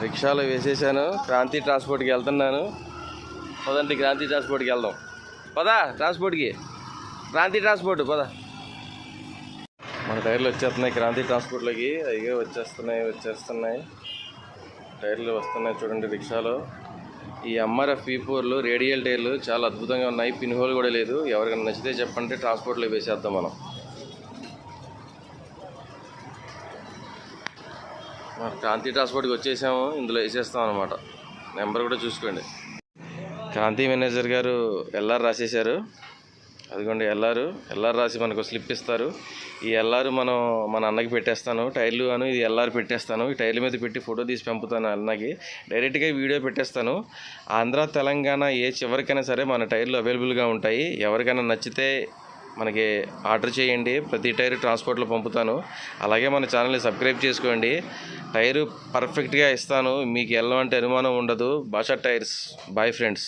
రిక్షాలో వేసేసాను. క్రాంతి ట్రాన్స్పోర్ట్కి వెళ్తున్నాను. పదండి, క్రాంతి ట్రాన్స్పోర్ట్కి వెళ్దాం. పదా ట్రాన్స్పోర్ట్కి, క్రాంతి ట్రాన్స్పోర్ట్ పద. మన టైర్లు వచ్చేస్తున్నాయి క్రాంతి ట్రాన్స్పోర్ట్లోకి. అయ్యే వచ్చేస్తున్నాయి టైర్లు వస్తున్నాయి చూడండి రిక్షాలో. ఈ ఎంఆర్ఎఫ్ V4లు రేడియల్ టైర్లు చాలా అద్భుతంగా ఉన్నాయి. పిన్ హోల్ కూడా లేదు. ఎవరికైనా నచ్చితే చెప్పండి, ట్రాన్స్పోర్ట్లో వేసేద్దాం మనం. క్రాంతి ట్రాన్స్పోర్ట్కి వచ్చేసాము. ఇందులో వేసేస్తాం అనమాట. నెంబర్ కూడా చూసుకోండి. క్రాంతి మేనేజర్ గారు ఎల్ఆర్ రాసేశారు. అదిగోండి ఎల్ఆర్ రాసి మనకు స్లిప్ ఇస్తారు. ఈ ఎల్ఆర్ మన అన్నకి పెట్టేస్తాను. టైర్లు ఇది ఎల్ఆర్ పెట్టేస్తాను. ఈ టైర్ల మీద పెట్టి ఫోటో తీసి పంపుతాను అన్నకి. డైరెక్ట్గా వీడియో పెట్టేస్తాను. ఆంధ్ర తెలంగాణ ఏ చివరికైనా సరే మన టైర్లు అవైలబుల్గా ఉంటాయి. ఎవరికైనా నచ్చితే మనకి ఆర్డర్ చేయండి. ప్రతి టైర్ ట్రాన్స్పోర్ట్లో పంపుతాను. అలాగే మన ఛానల్ని సబ్స్క్రైబ్ చేసుకోండి. టైరు పర్ఫెక్ట్గా ఇస్తాను. మీకు ఎలాంటి అనుమానం ఉండదు. భాషా టైర్స్. Bye friends.